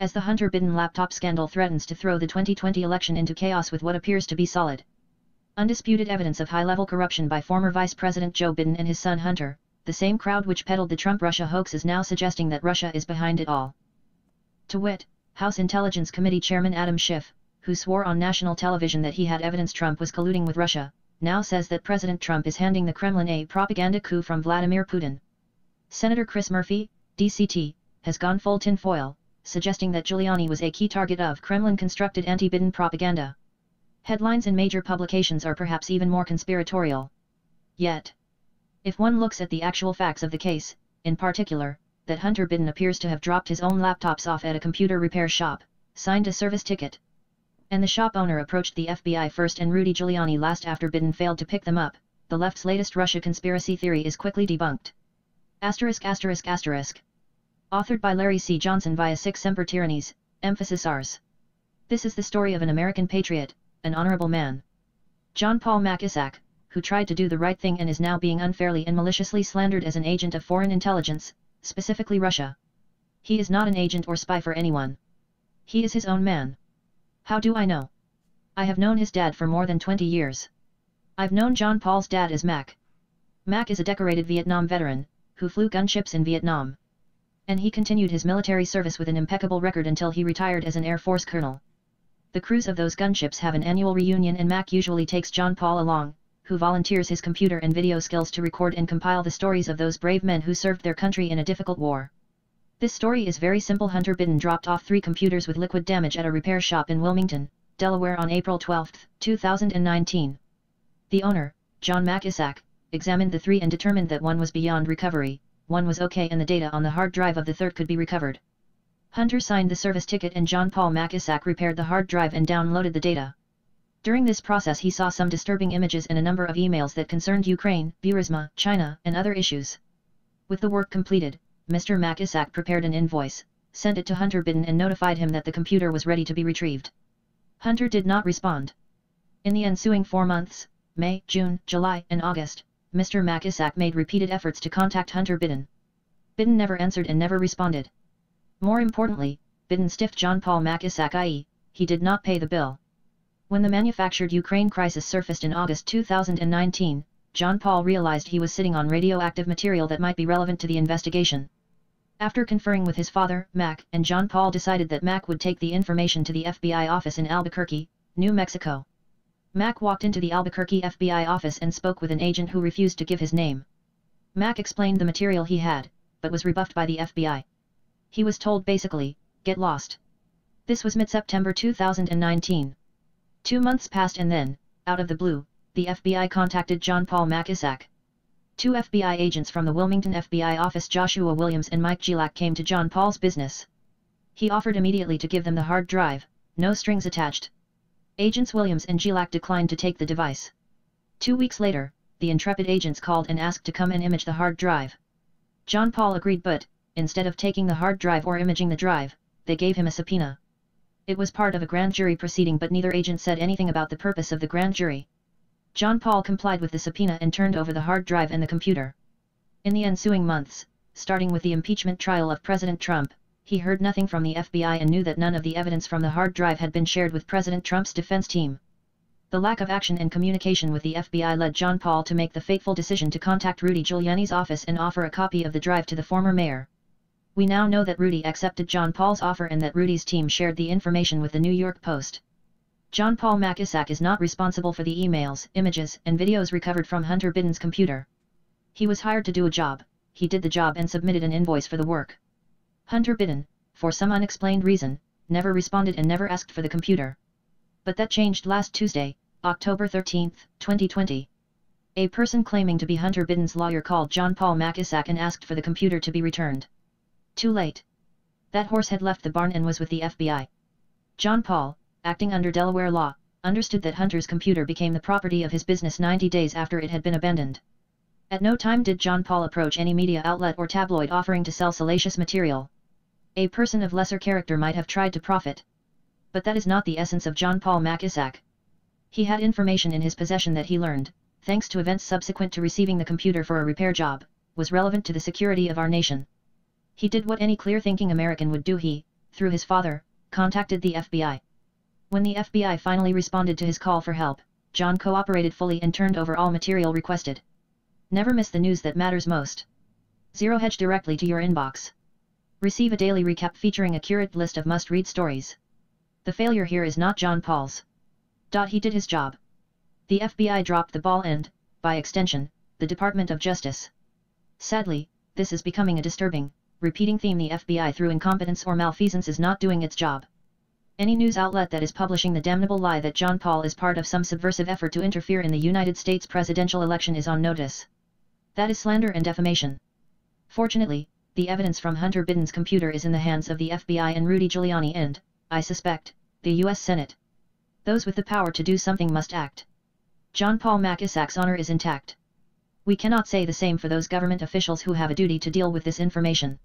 As the Hunter Biden laptop scandal threatens to throw the 2020 election into chaos with what appears to be solid, undisputed evidence of high-level corruption by former Vice President Joe Biden and his son Hunter, the same crowd which peddled the Trump-Russia hoax is now suggesting that Russia is behind it all. To wit, House Intelligence Committee Chairman Adam Schiff, who swore on national television that he had evidence Trump was colluding with Russia, now says that President Trump is handing the Kremlin a propaganda coup from Vladimir Putin. Senator Chris Murphy, DCT, has gone full tinfoil, suggesting that Giuliani was a key target of Kremlin-constructed anti-Biden propaganda. Headlines in major publications are perhaps even more conspiratorial. Yet, if one looks at the actual facts of the case, in particular, that Hunter Biden appears to have dropped his own laptops off at a computer repair shop, signed a service ticket, and the shop owner approached the FBI first and Rudy Giuliani last after Biden failed to pick them up, the left's latest Russia conspiracy theory is quickly debunked. *****. Authored by Larry C. Johnson via Six Semper Tyrannies, emphasis Rs. This is the story of an American patriot, an honorable man. John Paul Mac-Isaac, who tried to do the right thing and is now being unfairly and maliciously slandered as an agent of foreign intelligence, specifically Russia. He is not an agent or spy for anyone. He is his own man. How do I know? I have known his dad for more than 20 years. I've known John Paul's dad as Mac. Mac is a decorated Vietnam veteran, who flew gunships in Vietnam. And he continued his military service with an impeccable record until he retired as an Air Force colonel. The crews of those gunships have an annual reunion and Mac usually takes John Paul along, who volunteers his computer and video skills to record and compile the stories of those brave men who served their country in a difficult war. This story is very simple. Hunter Biden dropped off 3 computers with liquid damage at a repair shop in Wilmington, Delaware on April 12, 2019. The owner, John Mac-Isaac, examined the 3 and determined that one was beyond recovery, one was okay and the data on the hard drive of the third could be recovered. Hunter signed the service ticket and John Paul Mac-Isaac repaired the hard drive and downloaded the data. During this process he saw some disturbing images and a number of emails that concerned Ukraine, Burisma, China, and other issues. With the work completed, Mr. Mac-Isaac prepared an invoice, sent it to Hunter Biden and notified him that the computer was ready to be retrieved. Hunter did not respond. In the ensuing 4 months, May, June, July, and August, Mr. Mac-Isaac made repeated efforts to contact Hunter Biden. Biden never answered and never responded. More importantly, Biden stiffed John Paul Mac-Isaac, i.e., he did not pay the bill. When the manufactured Ukraine crisis surfaced in August 2019, John Paul realized he was sitting on radioactive material that might be relevant to the investigation. After conferring with his father, Mac, and John Paul decided that Mac would take the information to the FBI office in Albuquerque, New Mexico. Mac walked into the Albuquerque FBI office and spoke with an agent who refused to give his name. Mac explained the material he had, but was rebuffed by the FBI. He was told basically, get lost. This was mid-September 2019. 2 months passed and then, out of the blue, the FBI contacted John Paul Mac-Isaac. 2 FBI agents from the Wilmington FBI office, Joshua Williams and Mike Gilak, came to John Paul's business. He offered immediately to give them the hard drive, no strings attached. Agents Williams and Gilak declined to take the device. 2 weeks later, the intrepid agents called and asked to come and image the hard drive. John Paul agreed, but, instead of taking the hard drive or imaging the drive, they gave him a subpoena. It was part of a grand jury proceeding, but neither agent said anything about the purpose of the grand jury. John Paul complied with the subpoena and turned over the hard drive and the computer. In the ensuing months, starting with the impeachment trial of President Trump, he heard nothing from the FBI and knew that none of the evidence from the hard drive had been shared with President Trump's defense team. The lack of action and communication with the FBI led John Paul to make the fateful decision to contact Rudy Giuliani's office and offer a copy of the drive to the former mayor. We now know that Rudy accepted John Paul's offer and that Rudy's team shared the information with the New York Post. John Paul Mac-Isaac is not responsible for the emails, images, and videos recovered from Hunter Biden's computer. He was hired to do a job, he did the job and submitted an invoice for the work. Hunter Biden, for some unexplained reason, never responded and never asked for the computer. But that changed last Tuesday, October 13, 2020. A person claiming to be Hunter Biden's lawyer called John Paul Mac-Isaac and asked for the computer to be returned. Too late. That horse had left the barn and was with the FBI. John Paul, acting under Delaware law, understood that Hunter's computer became the property of his business 90 days after it had been abandoned. At no time did John Paul approach any media outlet or tabloid offering to sell salacious material. A person of lesser character might have tried to profit. But that is not the essence of John Paul Mac-Isaac. He had information in his possession that he learned, thanks to events subsequent to receiving the computer for a repair job, was relevant to the security of our nation. He did what any clear-thinking American would do. He through his father, contacted the FBI. When the FBI finally responded to his call for help, John cooperated fully and turned over all material requested. Never miss the news that matters most. Zero Hedge directly to your inbox. Receive a daily recap featuring a curated list of must-read stories. The failure here is not John Paul's. He did his job. The FBI dropped the ball and, by extension, the Department of Justice. Sadly, this is becoming a disturbing, repeating theme. The FBI through incompetence or malfeasance is not doing its job. Any news outlet that is publishing the damnable lie that John Paul is part of some subversive effort to interfere in the United States presidential election is on notice. That is slander and defamation. Fortunately, the evidence from Hunter Biden's computer is in the hands of the FBI and Rudy Giuliani and, I suspect, the U.S. Senate. Those with the power to do something must act. John Paul Macissac's honor is intact. We cannot say the same for those government officials who have a duty to deal with this information.